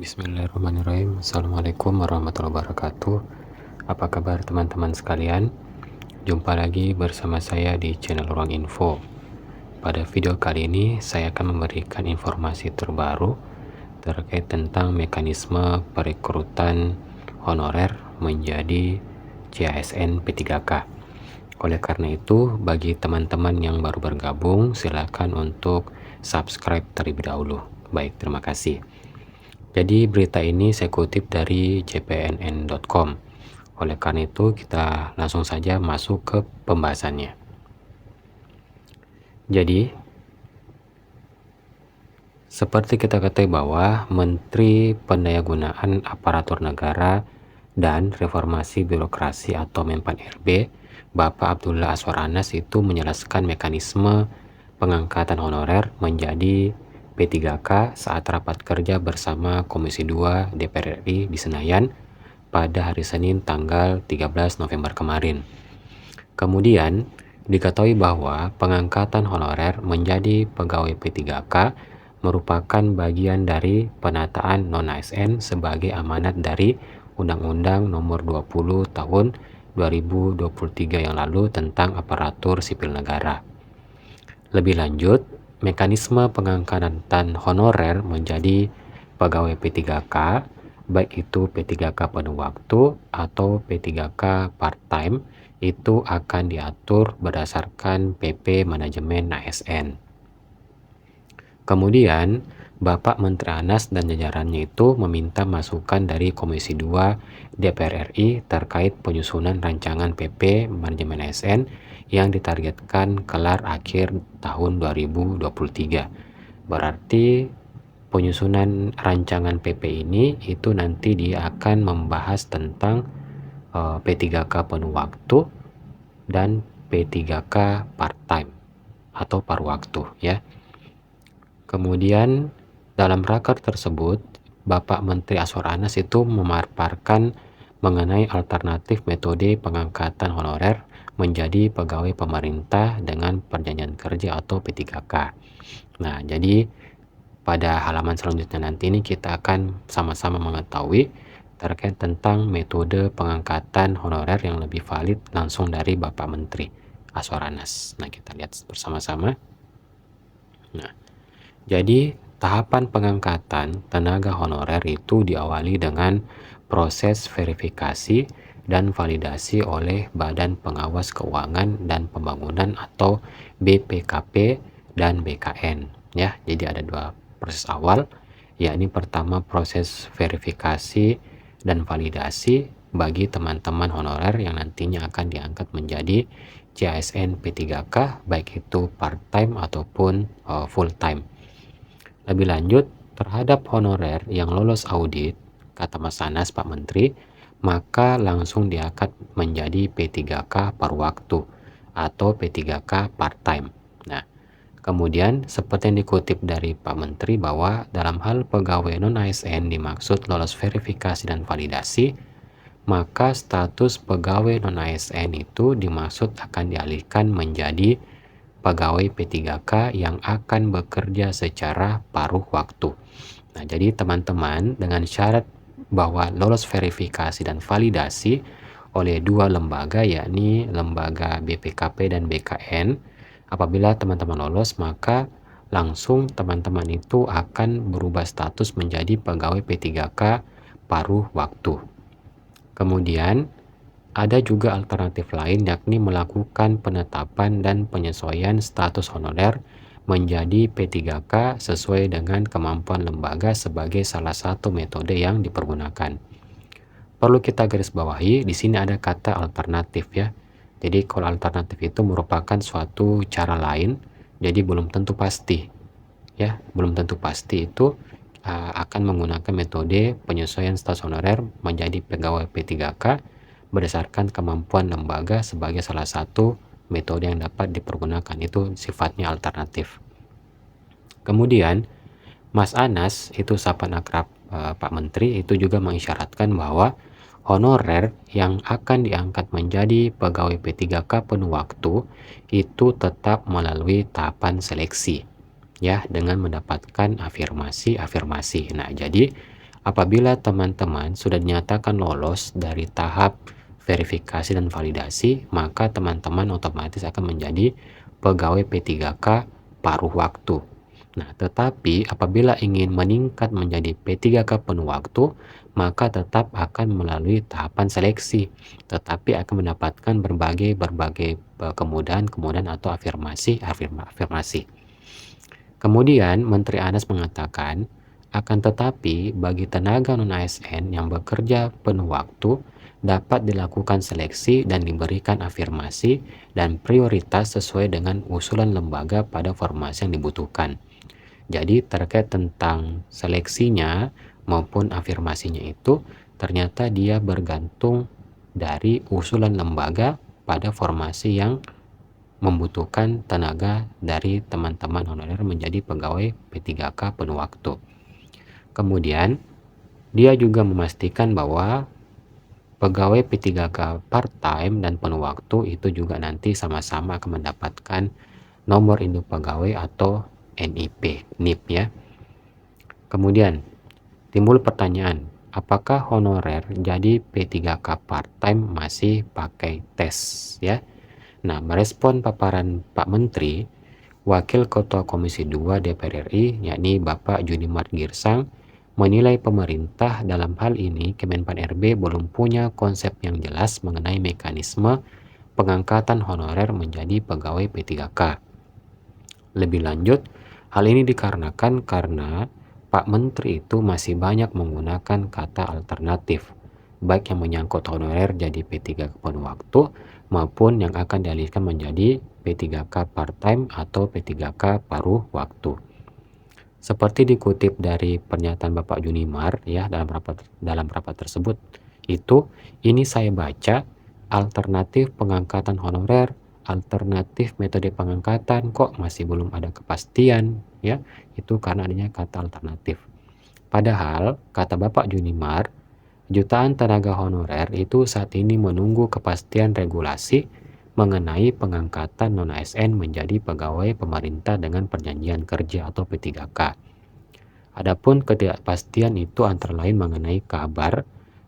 Bismillahirrahmanirrahim. Assalamualaikum warahmatullahi wabarakatuh. Apa kabar teman-teman sekalian? Jumpa lagi bersama saya di channel Ruang Info. Pada video kali ini saya akan memberikan informasi terbaru terkait tentang mekanisme perekrutan honorer menjadi CASN P3K. Oleh karena itu, bagi teman-teman yang baru bergabung, silakan untuk subscribe terlebih dahulu. Baik, terima kasih. Jadi berita ini saya kutip dari jpnn.com. Oleh karena itu kita langsung saja masuk ke pembahasannya. Jadi seperti kita ketahui bahwa Menteri Pendayagunaan Aparatur Negara dan Reformasi Birokrasi atau Menpan RB, Bapak Abdullah Azwar Anas itu menjelaskan mekanisme pengangkatan honorer menjadi P3K saat rapat kerja bersama Komisi 2 DPR RI di Senayan pada hari Senin tanggal 13 November kemarin. Kemudian diketahui bahwa pengangkatan honorer menjadi pegawai P3K merupakan bagian dari penataan non-ASN sebagai amanat dari Undang-Undang Nomor 20 Tahun 2023 yang lalu tentang aparatur sipil negara. Lebih lanjut, mekanisme pengangkatan honorer menjadi pegawai P3K, baik itu P3K penuh waktu atau P3K part-time, itu akan diatur berdasarkan PP Manajemen ASN. Kemudian, Bapak Menteri Anas dan jajarannya itu meminta masukan dari Komisi 2 DPR RI terkait penyusunan rancangan PP Manajemen ASN yang ditargetkan kelar akhir tahun 2023. Berarti penyusunan rancangan PP ini itu nanti dia akan membahas tentang P3K penuh waktu dan P3K part-time atau paruh waktu ya. Kemudian dalam raker tersebut Bapak Menteri Azwar Anas itu memaparkan mengenai alternatif metode pengangkatan honorer menjadi pegawai pemerintah dengan perjanjian kerja atau P3K. Nah, jadi pada halaman selanjutnya nanti ini kita akan sama-sama mengetahui terkait tentang metode pengangkatan honorer yang lebih valid langsung dari Bapak Menteri Azwar Anas. Nah, kita lihat bersama-sama. Nah, jadi tahapan pengangkatan tenaga honorer itu diawali dengan proses verifikasi dan validasi oleh Badan Pengawas Keuangan dan Pembangunan atau BPKP dan BKN ya. Jadi ada dua proses awal, yakni pertama proses verifikasi dan validasi bagi teman-teman honorer yang nantinya akan diangkat menjadi CASN P3K baik itu part-time ataupun full-time. Lebih lanjut, terhadap honorer yang lolos audit, kata Mas Anas Pak Menteri, maka langsung diangkat menjadi P3K paruh waktu atau P3K part-time. Nah, kemudian seperti yang dikutip dari Pak Menteri bahwa dalam hal pegawai non-ASN dimaksud lolos verifikasi dan validasi, maka status pegawai non-ASN itu dimaksud akan dialihkan menjadi pegawai P3K yang akan bekerja secara paruh waktu. Nah, jadi teman-teman dengan syarat bahwa lolos verifikasi dan validasi oleh dua lembaga yakni lembaga BPKP dan BKN, apabila teman-teman lolos maka langsung teman-teman itu akan berubah status menjadi pegawai P3K paruh waktu. Kemudian ada juga alternatif lain yakni melakukan penetapan dan penyesuaian status honorer menjadi P3K sesuai dengan kemampuan lembaga sebagai salah satu metode yang dipergunakan. Perlu kita garis bawahi, di sini ada kata alternatif ya. Jadi kalau alternatif itu merupakan suatu cara lain, jadi belum tentu pasti. Ya, belum tentu pasti itu akan menggunakan metode penyesuaian status honorer menjadi pegawai P3K berdasarkan kemampuan lembaga sebagai salah satu metode yang dapat dipergunakan, itu sifatnya alternatif. Kemudian Mas Anas itu sapaan akrab Pak Menteri itu juga mengisyaratkan bahwa honorer yang akan diangkat menjadi pegawai P3K penuh waktu itu tetap melalui tahapan seleksi ya dengan mendapatkan afirmasi. Nah, jadi Apabila teman-teman sudah dinyatakan lolos dari tahap verifikasi dan validasi, maka teman-teman otomatis akan menjadi pegawai P3K paruh waktu. Nah, tetapi apabila ingin meningkat menjadi P3K penuh waktu, maka tetap akan melalui tahapan seleksi, tetapi akan mendapatkan berbagai kemudahan atau afirmasi. Kemudian Menteri Anas mengatakan, akan tetapi bagi tenaga non-ASN yang bekerja penuh waktu dapat dilakukan seleksi dan diberikan afirmasi dan prioritas sesuai dengan usulan lembaga pada formasi yang dibutuhkan. Jadi terkait tentang seleksinya maupun afirmasinya itu ternyata dia bergantung dari usulan lembaga pada formasi yang membutuhkan tenaga dari teman-teman honorer menjadi pegawai P3K penuh waktu. Kemudian, dia juga memastikan bahwa pegawai P3K part-time dan penuh waktu itu juga nanti sama-sama akan mendapatkan nomor induk pegawai atau NIP ya. Kemudian, timbul pertanyaan, apakah honorer jadi P3K part-time masih pakai tes ya? Nah, merespon paparan Pak Menteri, Wakil Ketua Komisi 2 DPR RI, yakni Bapak Junimart Girsang, menilai pemerintah dalam hal ini Kemenpan RB belum punya konsep yang jelas mengenai mekanisme pengangkatan honorer menjadi pegawai P3K. Lebih lanjut, hal ini dikarenakan karena Pak Menteri itu masih banyak menggunakan kata alternatif, baik yang menyangkut honorer jadi P3K penuh waktu maupun yang akan dialihkan menjadi P3K part-time atau P3K paruh waktu. Seperti dikutip dari pernyataan Bapak Junimart ya dalam rapat tersebut, ini saya baca alternatif pengangkatan honorer, alternatif metode pengangkatan kok masih belum ada kepastian ya, itu karena adanya kata alternatif. Padahal kata Bapak Junimart, jutaan tenaga honorer itu saat ini menunggu kepastian regulasi mengenai pengangkatan non-ASN menjadi pegawai pemerintah dengan perjanjian kerja atau P3K. Adapun ketidakpastian itu antara lain mengenai kabar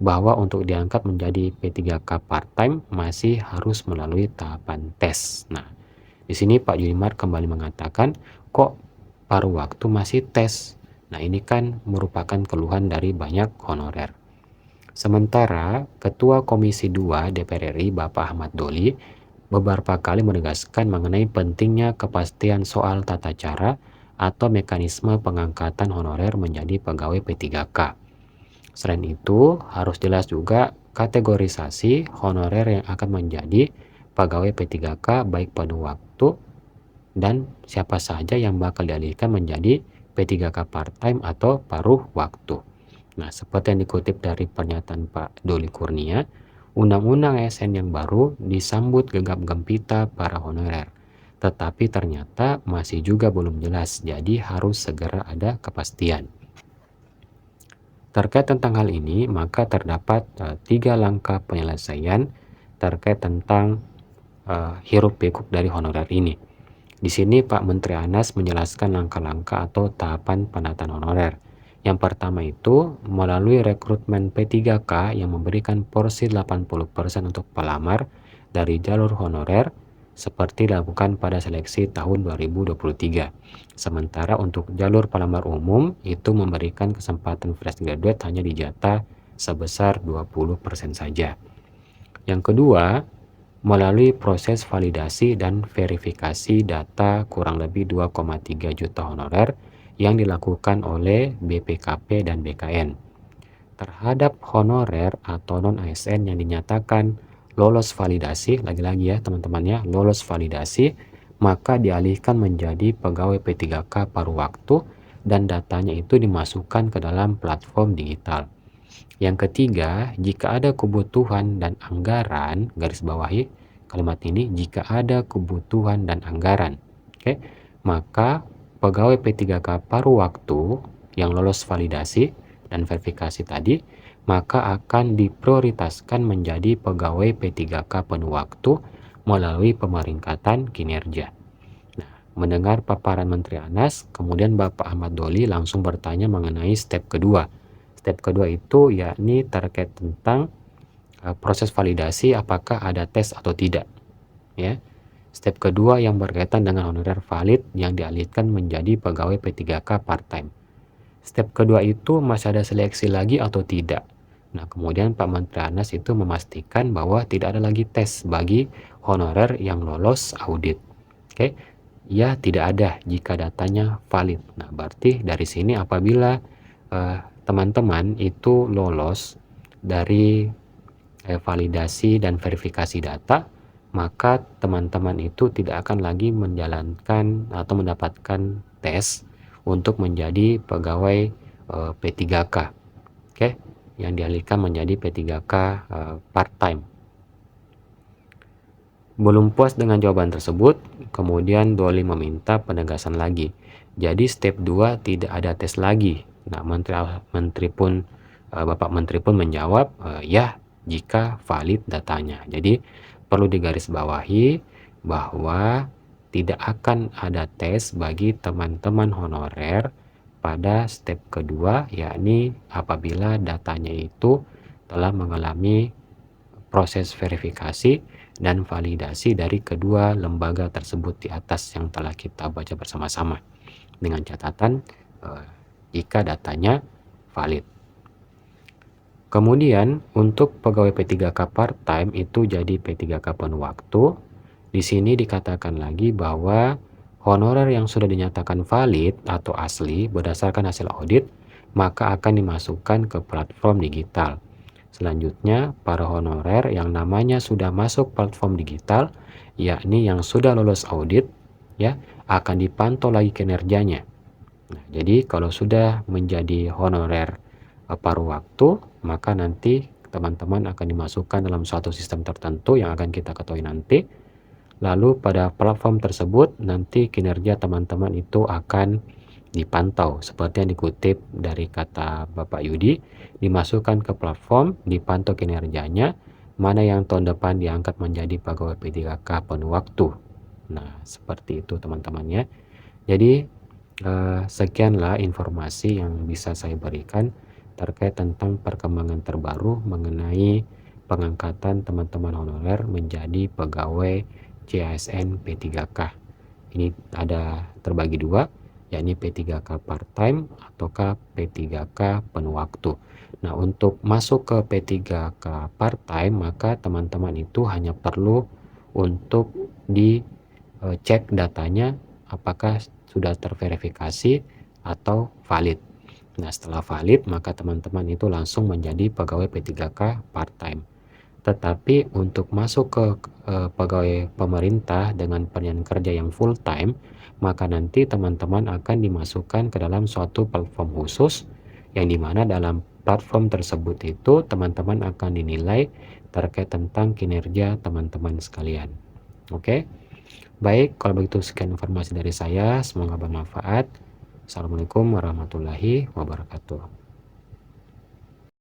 bahwa untuk diangkat menjadi P3K part-time masih harus melalui tahapan tes. Nah, di sini Pak Junimart kembali mengatakan, kok paruh waktu masih tes? Nah, ini kan merupakan keluhan dari banyak honorer. Sementara Ketua Komisi 2 DPR RI Bapak Ahmad Doli beberapa kali menegaskan mengenai pentingnya kepastian soal tata cara atau mekanisme pengangkatan honorer menjadi pegawai P3K. Selain itu, harus jelas juga kategorisasi honorer yang akan menjadi pegawai P3K baik penuh waktu dan siapa saja yang bakal dialihkan menjadi P3K part-time atau paruh waktu. Nah, seperti yang dikutip dari pernyataan Pak Doli Kurnia, Undang-Undang ASN yang baru disambut gegap gempita para honorer. Tetapi ternyata masih juga belum jelas, jadi harus segera ada kepastian. Terkait tentang hal ini, maka terdapat 3 langkah penyelesaian terkait tentang hiruk pikuk dari honorer ini. Di sini Pak Menteri Anas menjelaskan langkah-langkah atau tahapan penataan honorer. Yang pertama itu melalui rekrutmen P3K yang memberikan porsi 80% untuk pelamar dari jalur honorer seperti dilakukan pada seleksi tahun 2023. Sementara untuk jalur pelamar umum itu memberikan kesempatan fresh graduate hanya dijatah sebesar 20% saja. Yang kedua, melalui proses validasi dan verifikasi data kurang lebih 2,3 juta honorer yang dilakukan oleh BPKP dan BKN. Terhadap honorer atau non-ASN yang dinyatakan lolos validasi, lagi-lagi ya teman-teman ya, lolos validasi, maka dialihkan menjadi pegawai P3K paruh waktu dan datanya itu dimasukkan ke dalam platform digital. Yang ketiga, jika ada kebutuhan dan anggaran, garis bawahi kalimat ini, jika ada kebutuhan dan anggaran, maka pegawai P3K paruh waktu yang lolos validasi dan verifikasi tadi, maka akan diprioritaskan menjadi pegawai P3K penuh waktu melalui pemeringkatan kinerja. Nah, mendengar paparan Menteri Anas, kemudian Bapak Ahmad Doli langsung bertanya mengenai step kedua. Step kedua itu yakni terkait tentang proses validasi apakah ada tes atau tidak, ya. Step kedua yang berkaitan dengan honorer valid yang dialihkan menjadi pegawai P3K part-time. Step kedua itu masih ada seleksi lagi atau tidak. Nah, kemudian Pak Menteri Anas itu memastikan bahwa tidak ada lagi tes bagi honorer yang lolos audit. Oke, ya tidak ada jika datanya valid. Nah, berarti dari sini apabila teman-teman itu lolos dari validasi dan verifikasi data, maka teman-teman itu tidak akan lagi menjalankan atau mendapatkan tes untuk menjadi pegawai P3K, oke, yang dialihkan menjadi P3K part-time. Belum puas dengan jawaban tersebut, kemudian Doli meminta penegasan lagi. Jadi step 2 tidak ada tes lagi. Nah, Bapak Menteri pun menjawab, ya jika valid datanya. Jadi perlu digarisbawahi bahwa tidak akan ada tes bagi teman-teman honorer pada step kedua, yakni apabila datanya itu telah mengalami proses verifikasi dan validasi dari kedua lembaga tersebut di atas yang telah kita baca bersama-sama, dengan catatan jika datanya valid. Kemudian untuk pegawai P3K part-time itu jadi P3K penuh waktu. Di sini dikatakan lagi bahwa honorer yang sudah dinyatakan valid atau asli berdasarkan hasil audit maka akan dimasukkan ke platform digital. Selanjutnya, para honorer yang namanya sudah masuk platform digital, yakni yang sudah lolos audit, ya, akan dipantau lagi kinerjanya. Nah, jadi kalau sudah menjadi honorer paruh waktu, maka nanti teman-teman akan dimasukkan dalam suatu sistem tertentu yang akan kita ketahui nanti. Lalu pada platform tersebut nanti kinerja teman-teman itu akan dipantau seperti yang dikutip dari kata Bapak Yudi, dimasukkan ke platform, dipantau kinerjanya, mana yang tahun depan diangkat menjadi pegawai P3K penuh waktu. Nah, seperti itu teman-teman ya. Jadi sekianlah informasi yang bisa saya berikan terkait tentang perkembangan terbaru mengenai pengangkatan teman-teman honorer menjadi pegawai CASN P3K. Ini ada terbagi dua, yakni P3K part-time ataukah P3K penuh waktu. Nah, untuk masuk ke P3K part-time, maka teman-teman itu hanya perlu untuk dicek datanya apakah sudah terverifikasi atau valid. Nah, setelah valid, maka teman-teman itu langsung menjadi pegawai P3K part-time. Tetapi untuk masuk ke pegawai pemerintah dengan penian kerja yang full time, maka nanti teman-teman akan dimasukkan ke dalam suatu platform khusus yang dimana dalam platform tersebut itu teman-teman akan dinilai terkait tentang kinerja teman-teman sekalian. Oke, baik, kalau begitu sekian informasi dari saya, semoga bermanfaat. Assalamualaikum warahmatullahi wabarakatuh.